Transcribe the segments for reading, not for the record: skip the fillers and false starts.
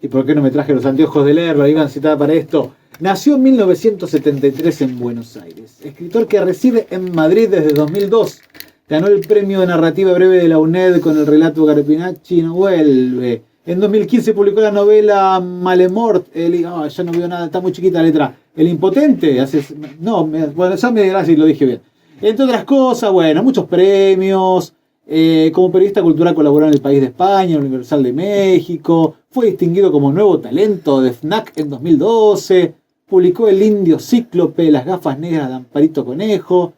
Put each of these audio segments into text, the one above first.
¿Y por qué no me traje los anteojos de leer? Lo iban a citar para esto. Nació en 1973 en Buenos Aires. Escritor que reside en Madrid desde 2002. Ganó el premio de narrativa breve de la UNED con el relato Carpinacci no vuelve. En 2015 publicó la novela Malemort. Ya no veo nada, está muy chiquita la letra. El impotente. Bueno, ya me dirás si lo dije bien. Entre otras cosas, bueno, muchos premios. Como periodista cultural colaboró en El País de España, Universal de México. Fue distinguido como nuevo talento de FNAC en 2012. Publicó El Indio Cíclope, Las gafas negras de Amparito Conejo,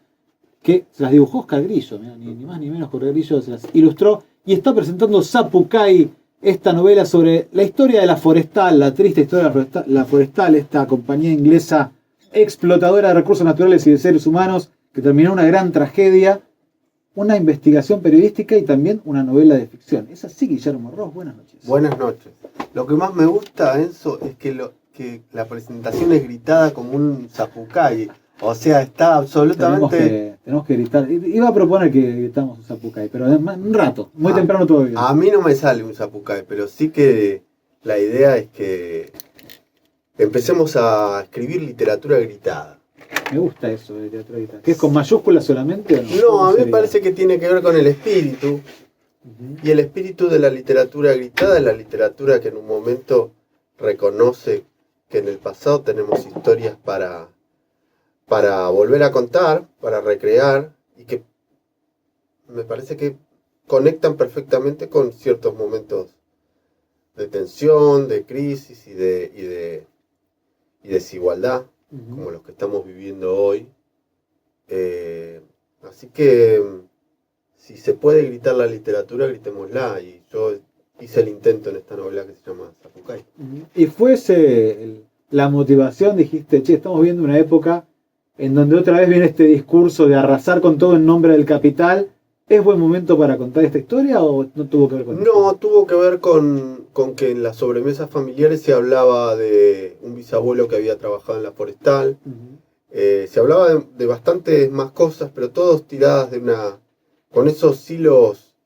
que se las dibujó Oscar Grillo, ni más ni menos que Oscar Grillo se las ilustró. Y está presentando Zapucay, esta novela sobre la historia de la Forestal, la triste historia de la Forestal, esta compañía inglesa explotadora de recursos naturales y de seres humanos, que terminó en una gran tragedia. Una investigación periodística y también una novela de ficción. Es así, Guillermo Ross. Buenas noches. Buenas noches. Lo que más me gusta, Enzo, es que la presentación es gritada como un zapucay. O sea, está absolutamente... Tenemos que gritar. Iba a proponer que gritamos un zapucay, pero un rato, muy temprano todavía. A mí no me sale un zapucay, pero sí que la idea es que empecemos a escribir literatura gritada. Me gusta eso de literatura gritada. ¿Que es con mayúsculas solamente o no? No, a mí me parece que tiene que ver con el espíritu. Uh-huh. Y el espíritu de la literatura gritada es la literatura que en un momento reconoce que en el pasado tenemos historias para volver a contar, para recrear, y que me parece que conectan perfectamente con ciertos momentos de tensión, de crisis y de desigualdad. Uh-huh. Como los que estamos viviendo hoy. Así que si se puede gritar la literatura, gritémosla. Y yo hice el intento en esta novela que se llama Zapucay. Uh-huh. Y fue la motivación, dijiste, estamos viendo una época en donde otra vez viene este discurso de arrasar con todo en nombre del capital. ¿Es buen momento para contar esta historia o no tuvo que ver con eso? No, tuvo que ver con que en las sobremesas familiares se hablaba de un bisabuelo que había trabajado en la Forestal. Uh-huh. Se hablaba de bastantes más cosas, pero todos tiradas con esos hilos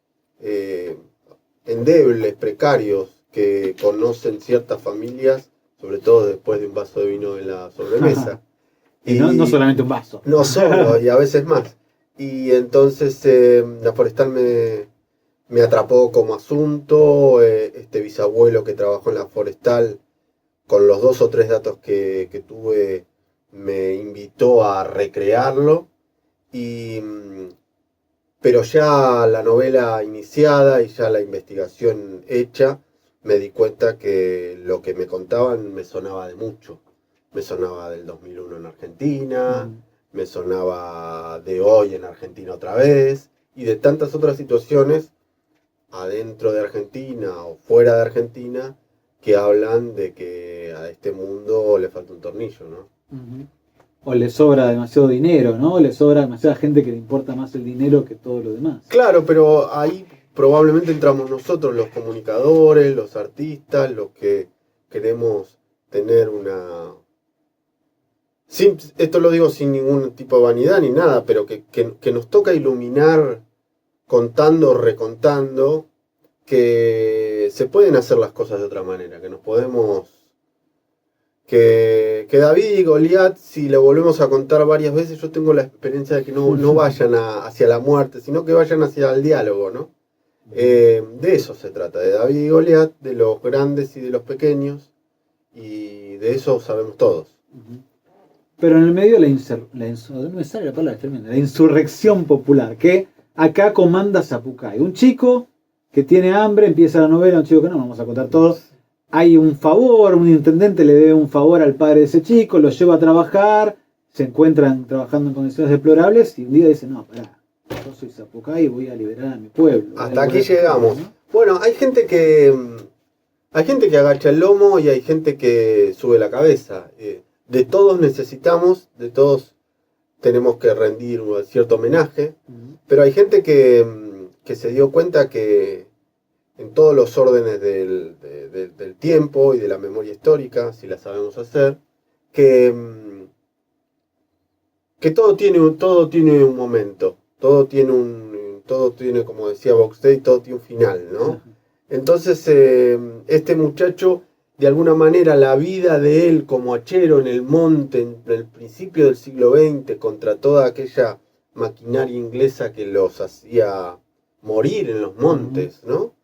endebles, precarios, que conocen ciertas familias, sobre todo después de un vaso de vino en la sobremesa. Y no solamente un vaso. No solo, y a veces más. Y entonces la Forestal me atrapó como asunto. Este bisabuelo que trabajó en la Forestal, con los 2 o 3 datos que tuve, me invitó a recrearlo. Pero ya la novela iniciada y ya la investigación hecha, me di cuenta que lo que me contaban me sonaba de mucho. Me sonaba del 2001 en Argentina, me sonaba de hoy en Argentina otra vez, y de tantas otras situaciones adentro de Argentina o fuera de Argentina que hablan de que a este mundo le falta un tornillo, ¿no? Uh-huh. O le sobra demasiado dinero, ¿no? Le sobra demasiada gente que le importa más el dinero que todo lo demás. Claro, pero ahí probablemente entramos nosotros, los comunicadores, los artistas, los que queremos tener esto lo digo sin ningún tipo de vanidad ni nada, pero que nos toca iluminar contando, recontando, que se pueden hacer las cosas de otra manera, que nos podemos... Que David y Goliat, si lo volvemos a contar varias veces, yo tengo la experiencia de que no vayan hacia la muerte, sino que vayan hacia el diálogo, ¿no? De eso se trata, de David y Goliat, de los grandes y de los pequeños, y de eso sabemos todos. Uh-huh. Pero en el medio no me sale la palabra, tremenda, la insurrección popular, que acá comanda Zapucay. Un chico que tiene hambre, empieza la novela, un chico que no vamos a contar todo. Hay un favor, un intendente le debe un favor al padre de ese chico, lo lleva a trabajar, se encuentran trabajando en condiciones deplorables y un día dice, no, pará, yo soy Zapucay y voy a liberar a mi pueblo. Hasta aquí llegamos. ¿No? Bueno, hay gente que agacha el lomo y hay gente que sube la cabeza. De todos necesitamos, de todos tenemos que rendir un cierto homenaje, pero hay gente que se dio cuenta que en todos los órdenes del tiempo y de la memoria histórica, si la sabemos hacer, que todo tiene un momento, todo tiene, como decía Vox Day, todo tiene un final, ¿no? Entonces, este muchacho de alguna manera la vida de él como hachero en el monte en el principio del siglo XX contra toda aquella maquinaria inglesa que los hacía morir en los montes, ¿no?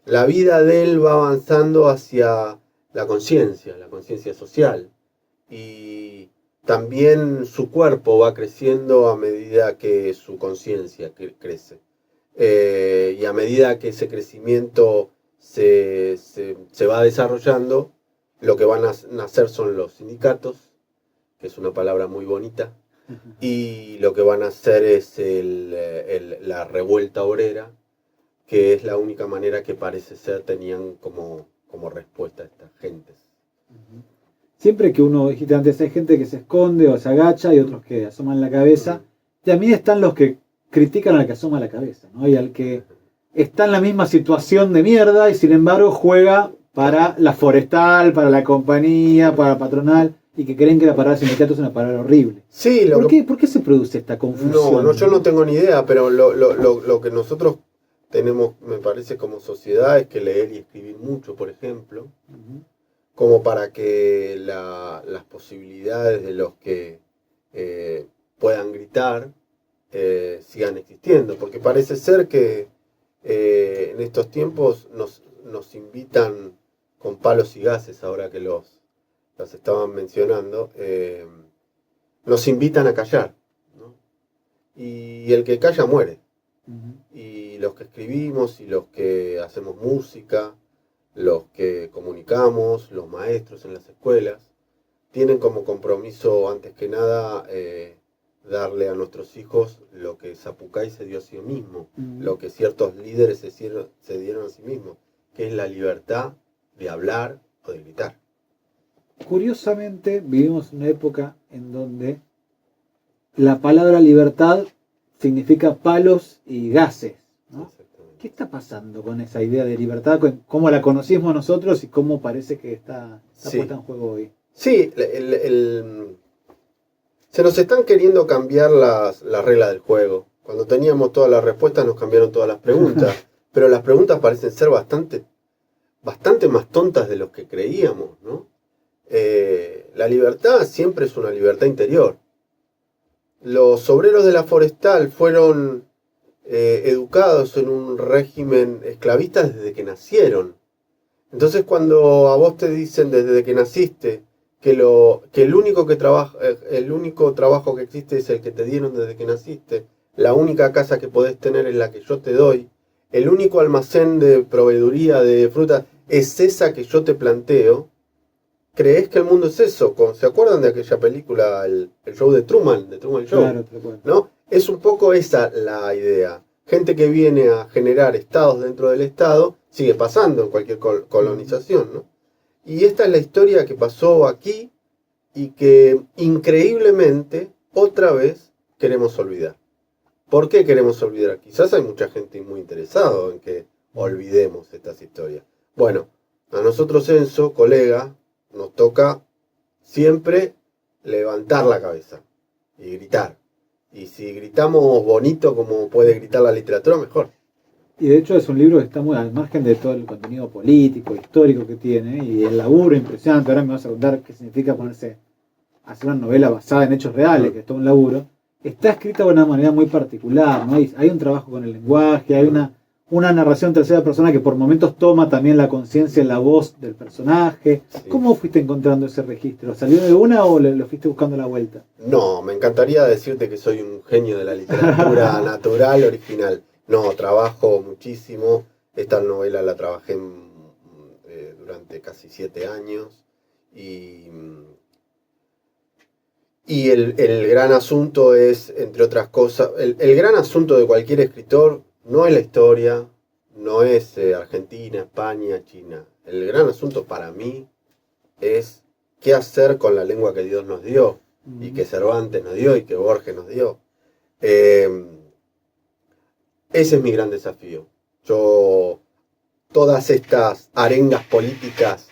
La vida de él va avanzando hacia la conciencia social, y también su cuerpo va creciendo a medida que su conciencia crece. Y a medida que ese crecimiento se va desarrollando, lo que van a nacer son los sindicatos, que es una palabra muy bonita, y lo que van a hacer es la revuelta obrera, que es la única manera que parece ser tenían como respuesta a estas gentes. Siempre que uno, dijiste antes, hay gente que se esconde o se agacha y otros que asoman la cabeza, y a mí están los que critican al que asoma la cabeza, ¿no? Y al que está en la misma situación de mierda y sin embargo juega para la forestal, para la compañía, para la patronal, y que creen que la palabra sindicato es una palabra horrible. Sí, ¿Por qué se produce esta confusión? No, yo no tengo ni idea, pero lo que nosotros tenemos, me parece, como sociedad es que leer y escribir mucho, por ejemplo, como para que las posibilidades de los que puedan gritar sigan existiendo, porque parece ser que en estos tiempos nos invitan con palos y gases, ahora que los estaban mencionando, nos invitan a callar, ¿no? Y el que calla muere. Y los que escribimos y los que hacemos música, los que comunicamos, los maestros en las escuelas, tienen como compromiso, antes que nada, darle a nuestros hijos lo que Zapucay se dio a sí mismo, lo que ciertos líderes se dieron a sí mismos, que es la libertad de hablar o de gritar. Curiosamente, vivimos una época en donde la palabra libertad significa palos y gases, ¿no? ¿Qué está pasando con esa idea de libertad? ¿Cómo la conocimos nosotros y cómo parece que está puesta en juego hoy? Sí, se nos están queriendo cambiar las reglas del juego. Cuando teníamos todas las respuestas nos cambiaron todas las preguntas, pero las preguntas parecen ser bastante más tontas de lo que creíamos, ¿no? La libertad siempre es una libertad interior. Los obreros de la forestal fueron educados en un régimen esclavista desde que nacieron. Entonces cuando a vos te dicen desde que naciste que el único trabajo que existe es el que te dieron desde que naciste, la única casa que podés tener es la que yo te doy, el único almacén de proveeduría de frutas es esa que yo te planteo, ¿creés que el mundo es eso? ¿Se acuerdan de aquella película, el show de Truman Show? Claro, ¿No? Es un poco esa la idea. Gente que viene a generar estados dentro del estado, sigue pasando en cualquier colonización, ¿no? Y esta es la historia que pasó aquí y que increíblemente otra vez queremos olvidar. ¿Por qué queremos olvidar? Quizás hay mucha gente muy interesada en que olvidemos estas historias. Bueno, a nosotros, Enzo, colega, nos toca siempre levantar la cabeza y gritar. Y si gritamos bonito como puede gritar la literatura, mejor. Y de hecho es un libro que está muy al margen de todo el contenido político, histórico que tiene, y el laburo impresionante. Ahora me vas a contar qué significa ponerse a hacer una novela basada en hechos reales, que es todo un laburo. Está escrita de una manera muy particular, ¿no? Hay un trabajo con el lenguaje, hay una narración en tercera persona que por momentos toma también la conciencia en la voz del personaje. Sí. ¿Cómo fuiste encontrando ese registro? ¿Salió de una o lo fuiste buscando la vuelta? No, me encantaría decirte que soy un genio de la literatura natural, original. No, trabajo muchísimo. Esta novela la trabajé durante casi 7 años. Y el gran asunto es, entre otras cosas, el gran asunto de cualquier escritor no es la historia, no es Argentina, España, China. El gran asunto para mí es qué hacer con la lengua que Dios nos dio, y que Cervantes nos dio, y que Borges nos dio. Ese es mi gran desafío. Todas estas arengas políticas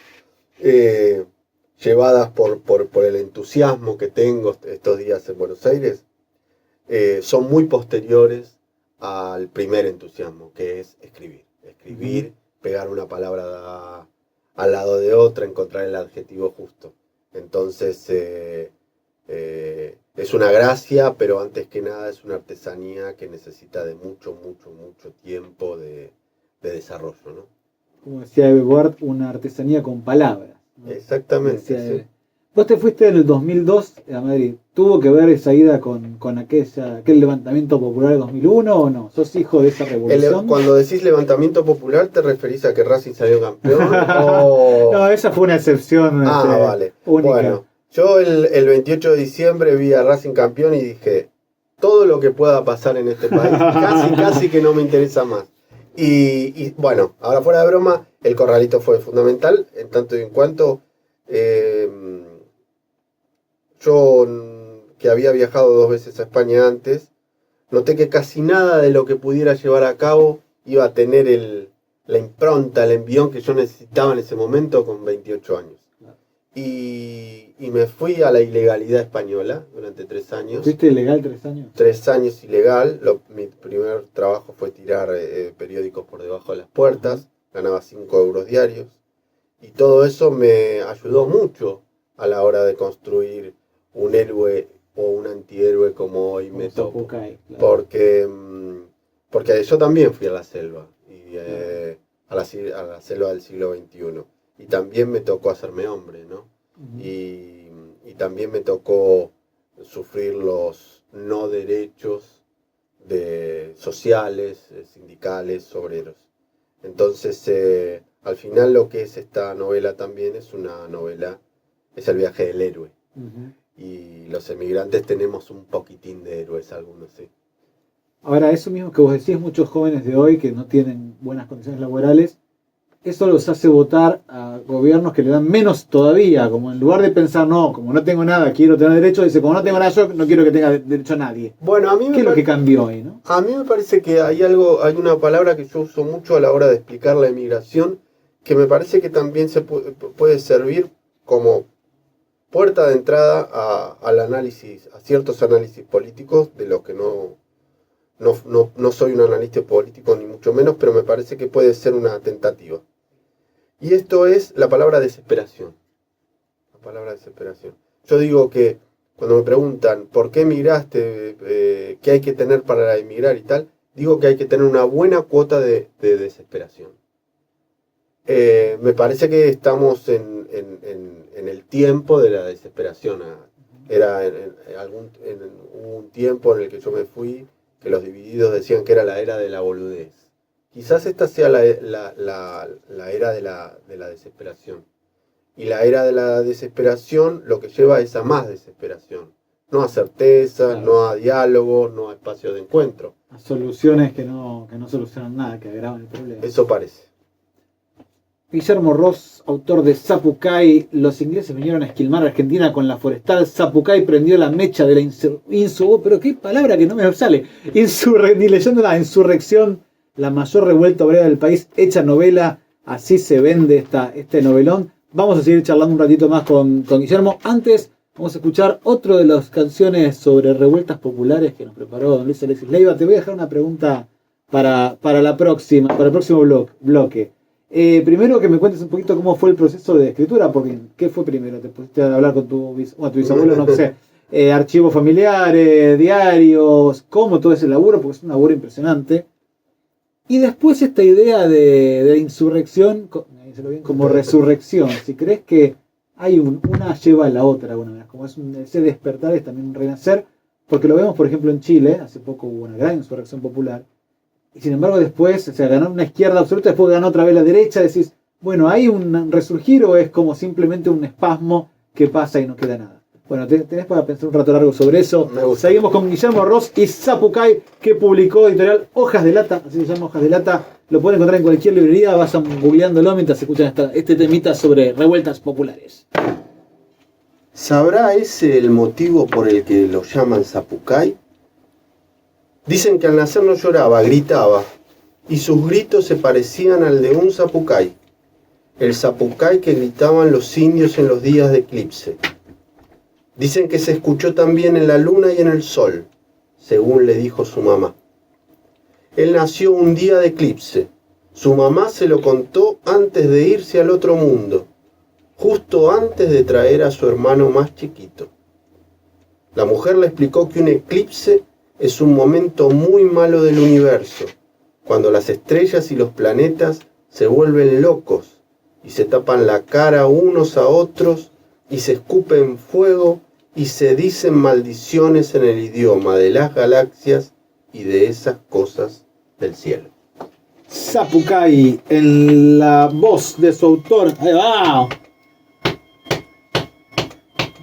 llevadas por el entusiasmo que tengo estos días en Buenos Aires, son muy posteriores al primer entusiasmo, que es escribir. Escribir, pegar una palabra al lado de otra, encontrar el adjetivo justo. Entonces, es una gracia, pero antes que nada es una artesanía que necesita de mucho tiempo de desarrollo, ¿no? Como decía Ebert, una artesanía con palabras, ¿no? Exactamente, Decía, sí. Vos te fuiste en el 2002 a Madrid. ¿Tuvo que ver esa ida con aquel levantamiento popular de 2001 o no? ¿Sos hijo de esa revolución? Cuando decís levantamiento popular, ¿te referís a que Racing salió campeón? No, esa fue una excepción vale. única. Bueno, yo el 28 de diciembre vi a Racing campeón y dije, todo lo que pueda pasar en este país, casi que no me interesa más. Y bueno, ahora fuera de broma, el corralito fue fundamental, en tanto y en cuanto yo, que había viajado 2 veces a España antes, noté que casi nada de lo que pudiera llevar a cabo iba a tener la impronta, el envión que yo necesitaba en ese momento con 28 años. Y me fui a la ilegalidad española durante 3 años. ¿Fuiste ilegal 3 años? 3 años ilegal. Mi primer trabajo fue tirar periódicos por debajo de las puertas. Ganaba 5 euros diarios. Y todo eso me ayudó mucho a la hora de construir un héroe o un antihéroe como hoy me topo. Zapucay, claro. Porque yo también fui a la selva. Y a la selva del siglo XXI. Y también me tocó hacerme hombre, ¿no? Uh-huh. Y también me tocó sufrir los no derechos sociales, sindicales, obreros. Entonces, al final lo que es esta novela también es una novela, es el viaje del héroe. Uh-huh. Y los emigrantes tenemos un poquitín de héroes, algunos sí. Ahora, eso mismo que vos decís, muchos jóvenes de hoy que no tienen buenas condiciones laborales, eso los hace votar a gobiernos que le dan menos todavía, como en lugar de pensar, no, como no tengo nada, quiero tener derecho, dice, como no tengo nada, yo no quiero que tenga derecho a nadie. Bueno, a mí ¿Qué es lo que cambió ahí, no? A mí me parece que hay una palabra que yo uso mucho a la hora de explicar la emigración, que me parece que también se puede servir como puerta de entrada al análisis, a ciertos análisis políticos, de los que no soy un analista político ni mucho menos, pero me parece que puede ser una tentativa. Y esto es la palabra desesperación. La palabra desesperación. Yo digo que cuando me preguntan ¿por qué emigraste? ¿Qué hay que tener para emigrar y tal? Digo que hay que tener una buena cuota de desesperación. Me parece que estamos en el tiempo de la desesperación. Hubo un tiempo en el que yo me fui que los divididos decían que era la era de la boludez. Quizás esta sea la era de la desesperación. Y la era de la desesperación lo que lleva es a más desesperación. No a certeza, claro. No a diálogo, no a espacios de encuentro. A soluciones que no solucionan nada, que agravan el problema. Eso parece. Guillermo Ross, autor de Zapucay, los ingleses vinieron a esquilmar a Argentina con la forestal. Zapucay prendió la mecha de la pero qué palabra que no me sale. Ni leyendo la insurrección, la mayor revuelta obrera del país, hecha novela, así se vende este novelón. Vamos a seguir charlando un ratito más con Guillermo. Antes vamos a escuchar otro de las canciones sobre revueltas populares que nos preparó don Luis Alexis Leiva. Te voy a dejar una pregunta para el próximo bloque. Primero que me cuentes un poquito cómo fue el proceso de escritura, porque ¿qué fue primero? ¿Te pusiste a hablar con tu bisabuelo? No sé. Archivos familiares, diarios, cómo todo ese laburo, porque es un laburo impresionante. Y después esta idea de insurrección, como resurrección. Si crees que hay una lleva a la otra alguna vez, como ese despertar es también un renacer, porque lo vemos por ejemplo en Chile, hace poco hubo una gran insurrección popular, y sin embargo después, ganó una izquierda absoluta, después ganó otra vez la derecha, decís, bueno, ¿hay un resurgir o es como simplemente un espasmo que pasa y no queda nada? Bueno, tenés para pensar un rato largo sobre eso. Seguimos con Guillermo Ross y Zapucay, que publicó editorial Hojas de Lata, así se llama Hojas de Lata. Lo pueden encontrar en cualquier librería, vayan googleándolo mientras escuchan este temita sobre revueltas populares. ¿Sabrá ese el motivo por el que lo llaman Zapucay? Dicen que al nacer no lloraba, gritaba, y sus gritos se parecían al de un Zapucay. El Zapucay que gritaban los indios en los días de eclipse. Dicen que se escuchó también en la luna y en el sol, según le dijo su mamá. Él nació un día de eclipse, Su mamá se lo contó antes de irse al otro mundo, justo antes de traer a su hermano más chiquito. La mujer le explicó que un eclipse es un momento muy malo del universo, cuando las estrellas y los planetas se vuelven locos y se tapan la cara unos a otros y se escupen fuego y se dicen maldiciones en el idioma de las galaxias y de esas cosas del cielo. Zapucay, en la voz de su autor. ¡Ahí va!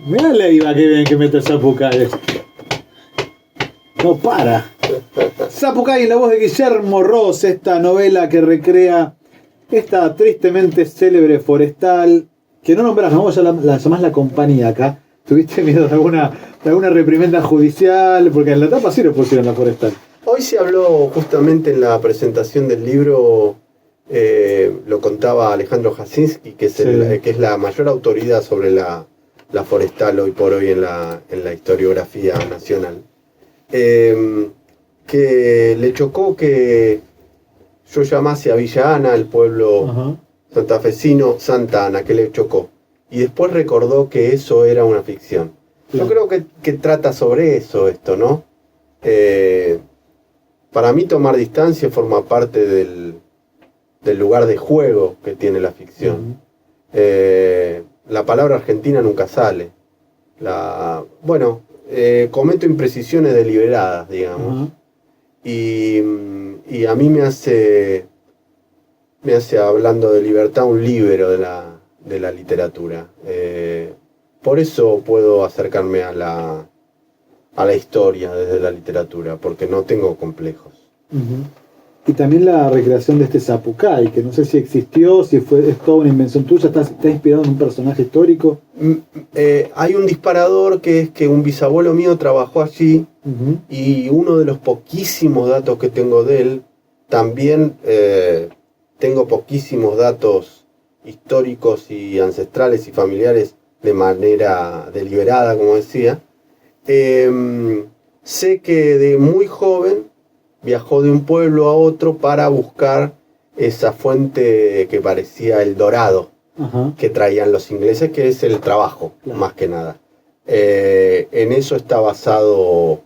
Mirá la iba que bien que mete Zapucay. No para. Zapucay en la voz de Guillermo Ross, esta novela que recrea esta tristemente célebre forestal, que no nombras, no, ya la llamás La Compañía acá. ¿Tuviste miedo de alguna reprimenda judicial? Porque en la tapa sí lo pusieron La Forestal. Hoy se habló justamente en la presentación del libro, lo contaba Alejandro Jasinski, que es la mayor autoridad sobre la forestal hoy por hoy en la historiografía nacional. Que le chocó que yo llamase a Villa Ana, el pueblo santafesino, Santa Ana, que le chocó. Y después recordó que eso era una ficción. Sí. Yo creo que trata sobre eso esto, ¿no? Para mí tomar distancia forma parte del lugar de juego que tiene la ficción. La palabra argentina nunca sale. Cometo imprecisiones deliberadas, digamos. Y a mí me hace, hablando de libertad, un líbero de la literatura. Por eso puedo acercarme a la historia desde la literatura, porque no tengo complejos. Y también la recreación de este Zapucay, que no sé si existió, si es toda una invención tuya, ¿está inspirado en un personaje histórico? Hay un disparador que es que un bisabuelo mío trabajó allí, y uno de los poquísimos datos que tengo de él, también tengo poquísimos datos históricos y ancestrales y familiares de manera deliberada, como decía. Sé que de muy joven viajó de un pueblo a otro para buscar esa fuente que parecía el dorado que traían los ingleses, que es el trabajo, más que nada. En eso está basado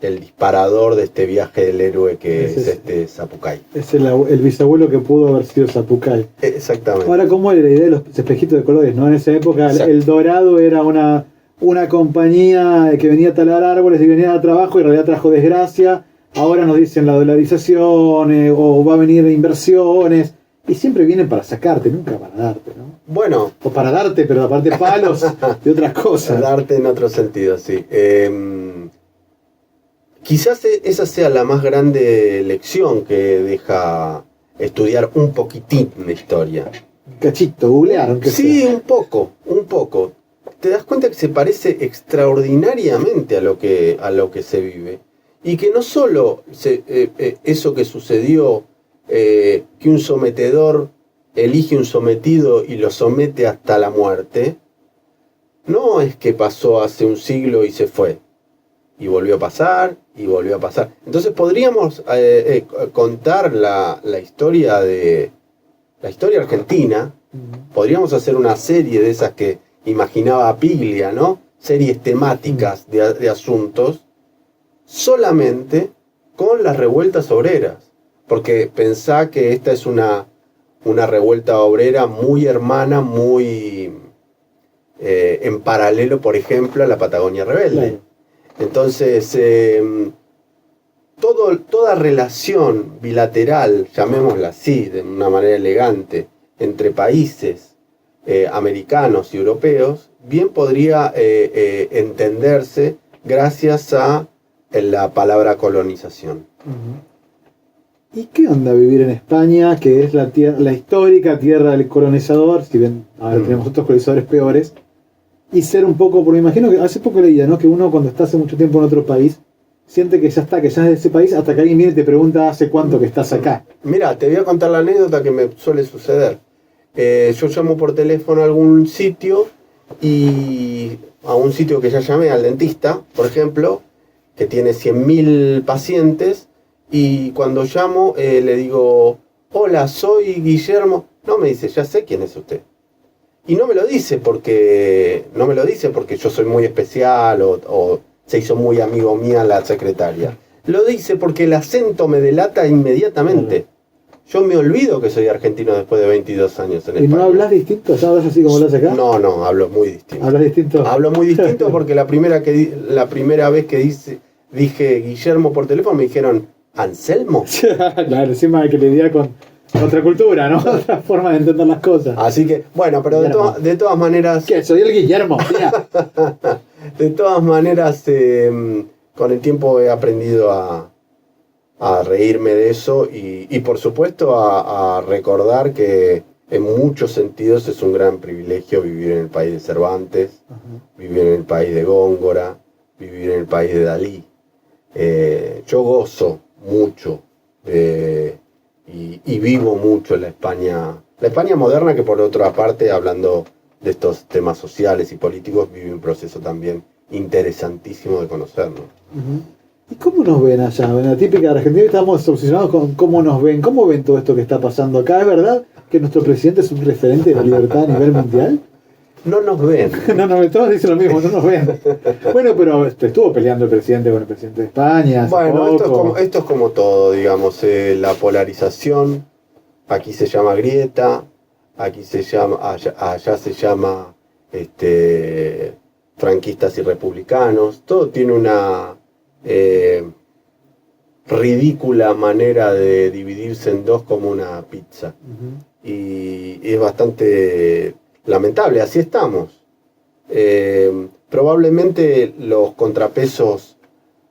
el disparador de este viaje del héroe que es este Zapucay. Es el bisabuelo que pudo haber sido Zapucay. Exactamente. Ahora, ¿cómo era la idea de los espejitos de colores? ¿No? En esa época el dorado era una compañía que venía a talar árboles y venía a dar trabajo y en realidad trajo desgracia. Ahora nos dicen la dolarización o va a venir inversiones y siempre vienen para sacarte, nunca para darte, ¿no? Bueno. O para darte, pero aparte palos de otras cosas. Para darte en otro sentido, sí. Quizás esa sea la más grande lección que deja estudiar un poquitín de historia. Cachito, googlearon. Sí, un poco. Te das cuenta que se parece extraordinariamente a lo que se vive. Y que no solo eso que sucedió, que un sometedor elige un sometido y lo somete hasta la muerte, no es que pasó hace un siglo y se fue. Y volvió a pasar, y volvió a pasar. Entonces podríamos contar la historia argentina. Podríamos hacer una serie de esas que imaginaba Piglia, ¿no? Series temáticas de asuntos, solamente con las revueltas obreras. Porque pensá que esta es una revuelta obrera muy hermana, muy en paralelo, por ejemplo, a la Patagonia Rebelde. Entonces, toda relación bilateral, llamémosla así, de una manera elegante, entre países americanos y europeos, bien podría entenderse gracias a la palabra colonización. ¿Y qué onda vivir en España, que es la histórica tierra del colonizador, si bien ahora tenemos otros colonizadores peores, y ser un poco, porque me imagino que hace poco leía, ¿no?, que uno cuando está hace mucho tiempo en otro país, siente que ya es de ese país, hasta que alguien viene y te pregunta hace cuánto que estás acá? Mira, te voy a contar la anécdota que me suele suceder. Yo llamo por teléfono a algún sitio, y a un sitio que ya llamé, al dentista, por ejemplo, que tiene 100.000 pacientes, y cuando llamo le digo, hola, soy Guillermo. No, me dice, ya sé quién es usted. Y no me lo dice porque yo soy muy especial o se hizo muy amigo mía la secretaria. Lo dice porque el acento me delata inmediatamente. Yo me olvido que soy argentino después de 22 años en España. ¿Y no hablas distinto? ¿Ya hablas así como lo hace acá? No, hablo muy distinto. ¿Hablas distinto? Hablo muy distinto porque la primera vez que dije Guillermo por teléfono me dijeron, ¿Anselmo? Claro, encima hay que lidiar con otra cultura, ¿no? Otra forma de entender las cosas. Así que, bueno, pero de todas maneras... ¿Qué? Soy el Guillermo, mira. De todas maneras, con el tiempo he aprendido a reírme de eso y por supuesto a recordar que en muchos sentidos es un gran privilegio vivir en el país de Cervantes, vivir en el país de Góngora, vivir en el país de Dalí. Yo gozo mucho y vivo mucho en la España moderna, que por otra parte, hablando de estos temas sociales y políticos, vive un proceso también interesantísimo de conocernos. ¿Y cómo nos ven allá? En la típica Argentina estamos obsesionados con cómo nos ven. ¿Cómo ven todo esto que está pasando acá? ¿Es verdad que nuestro presidente es un referente de la libertad a nivel mundial? No nos ven. No nos ven, todos dicen lo mismo, no nos ven. Bueno, pero estuvo peleando el presidente con el presidente de España. Bueno, esto es como todo, digamos, la polarización. Aquí se llama grieta, aquí se llama, allá se llama franquistas y republicanos. Todo tiene una ridícula manera de dividirse en dos como una pizza. Y es bastante lamentable, así estamos. Probablemente los contrapesos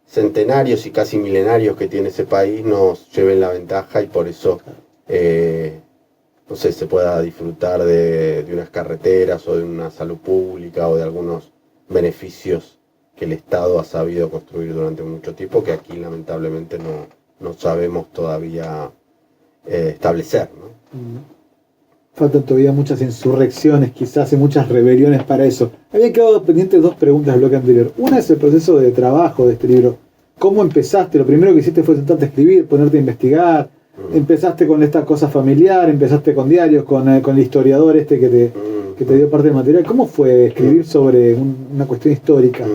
centenarios y casi milenarios que tiene ese país nos lleven la ventaja y por eso no sé, se pueda disfrutar de unas carreteras o de una salud pública o de algunos beneficios que el Estado ha sabido construir durante mucho tiempo, que aquí lamentablemente no sabemos todavía establecer, ¿no? Faltan todavía muchas insurrecciones, quizás y muchas rebeliones para eso. Habían quedado pendientes dos preguntas del bloque anterior. Una es el proceso de trabajo de este libro. ¿Cómo empezaste? Lo primero que hiciste fue sentarte a escribir, ponerte a investigar. Empezaste con esta cosa familiar, empezaste con diarios, con el historiador que te dio parte del material. ¿Cómo fue escribir sobre una cuestión histórica?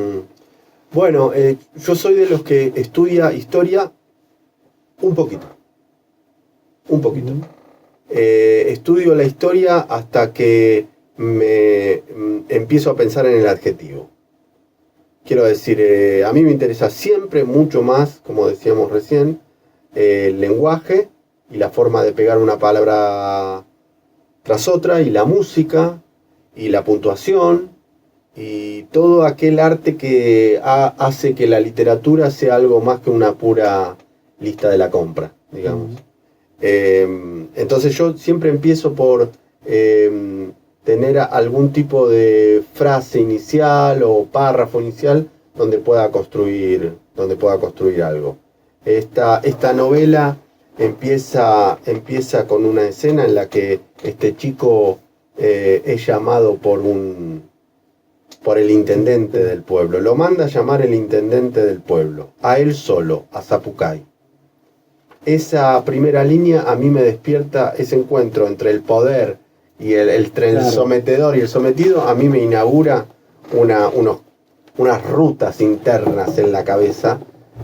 Bueno, yo soy de los que estudia historia un poquito. Estudio la historia hasta que me empiezo a pensar en el adjetivo. Quiero decir, a mí me interesa siempre mucho más, como decíamos recién, el lenguaje y la forma de pegar una palabra tras otra, y la música y la puntuación y todo aquel arte que hace que la literatura sea algo más que una pura lista de la compra, digamos. Entonces yo siempre empiezo por tener algún tipo de frase inicial o párrafo inicial donde pueda construir algo. Esta novela empieza con una escena en la que este chico es llamado por el intendente del pueblo. Lo manda a llamar el intendente del pueblo, a él solo, a Zapucay. Esa primera línea a mí me despierta ese encuentro entre el poder y el sometedor y el sometido. A mí me inaugura unas rutas internas en la cabeza,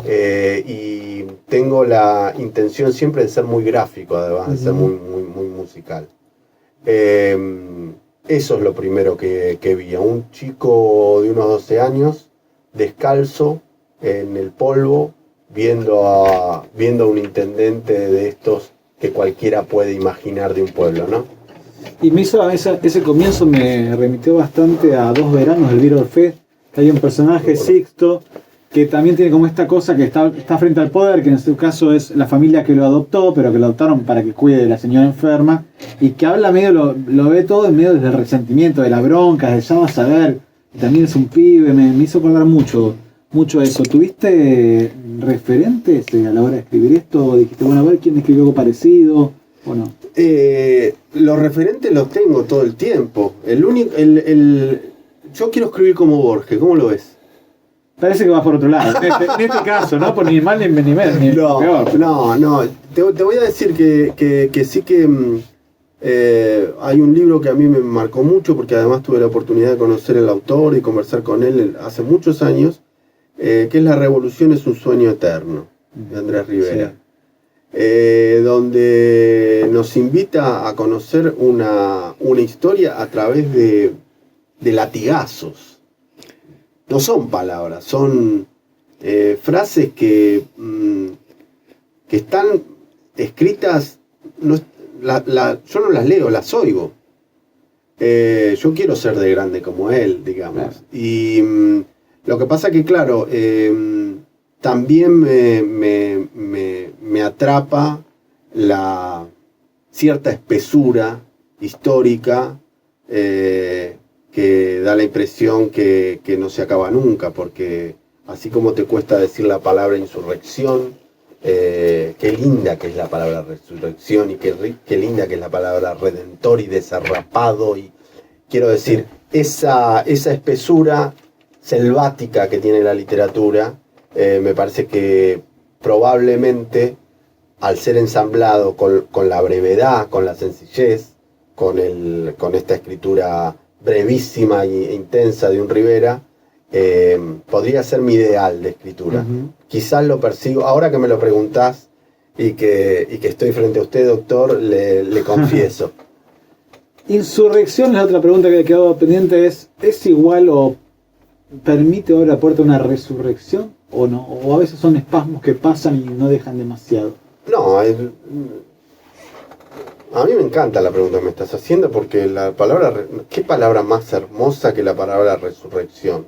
y tengo la intención siempre de ser muy gráfico, además de ser muy musical. Eso es lo primero que vi, a un chico de unos 12 años, descalzo, en el polvo, viendo a un intendente de estos que cualquiera puede imaginar de un pueblo, ¿no? Y ese comienzo me remitió bastante a Dos veranos del Viro Orfé, que hay un personaje, Sixto, que también tiene como esta cosa que está frente al poder, que en este caso es la familia que lo adoptó, pero que lo adoptaron para que cuide de la señora enferma, y que habla medio, lo ve todo en medio del resentimiento, de la bronca, de ya vas a ver, también es un pibe, me hizo acordar mucho eso. ¿Tuviste referentes a la hora de escribir esto? ¿Dijiste, bueno, a ver quién escribió algo parecido o no? Los referentes los tengo todo el tiempo. Yo quiero escribir como Borges, ¿cómo lo ves? Parece que vas por otro lado. En este caso, ¿no? Por ni mal ni menos, ni peor. No. Te voy a decir que sí que hay un libro que a mí me marcó mucho, porque además tuve la oportunidad de conocer al autor y conversar con él hace muchos años, que es La Revolución es un sueño eterno, de Andrés Rivera. Sí. Donde nos invita a conocer una historia a través de latigazos. No son palabras, son frases que están escritas, yo no las leo, las oigo. Yo quiero ser de grande como él, digamos. Claro. Y lo que pasa que, claro, también me atrapa la cierta espesura histórica que da la impresión que no se acaba nunca, porque así como te cuesta decir la palabra insurrección, qué linda que es la palabra resurrección y qué linda que es la palabra redentor y desarrapado, y quiero decir, esa espesura selvática que tiene la literatura, me parece que probablemente al ser ensamblado con la brevedad, con la sencillez, con esta escritura brevísima e intensa de un Rivera, podría ser mi ideal de escritura. Quizás lo persigo, ahora que me lo preguntás y que estoy frente a usted, doctor, le confieso. Insurrección, la otra pregunta que me quedó pendiente ¿es igual o permite abrir la puerta a una resurrección o no? O a veces son espasmos que pasan y no dejan demasiado. No, a mí me encanta la pregunta que me estás haciendo, porque la palabra, ¿qué palabra más hermosa que la palabra resurrección?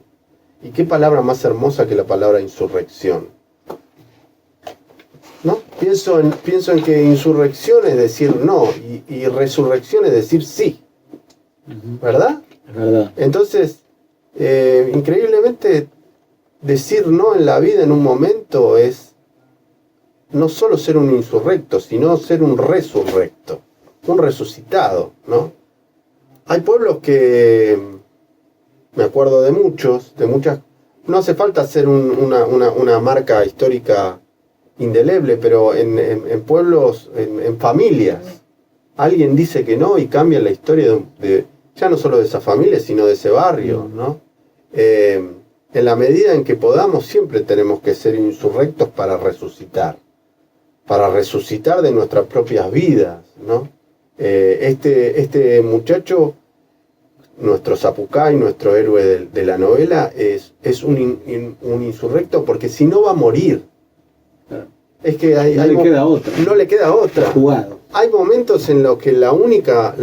¿Y qué palabra más hermosa que la palabra insurrección? ¿No? Pienso en que insurrección es decir no, y resurrección es decir sí. ¿Verdad? Es verdad. Entonces, increíblemente, decir no en la vida en un momento es no solo ser un insurrecto, sino ser un resurrecto, un resucitado, ¿no? Hay pueblos que, me acuerdo de muchas, no hace falta ser una marca histórica indeleble, pero en pueblos, en familias, alguien dice que no y cambia la historia de ya no solo de esa familia, sino de ese barrio, ¿no? En la medida en que podamos, siempre tenemos que ser insurrectos para resucitar de nuestras propias vidas, ¿no? Este muchacho, nuestro Zapucay, nuestro héroe de la novela, es un insurrecto, porque si no va a morir. Es que no le queda otra. Jugado. Hay momentos en los que la única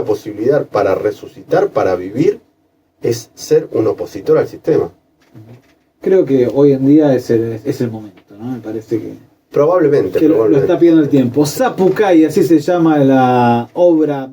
posibilidad para resucitar, para vivir, es ser un opositor al sistema. Creo que hoy en día es el momento, ¿no? Me parece que probablemente lo está pidiendo el tiempo. Zapucay, así se llama la obra.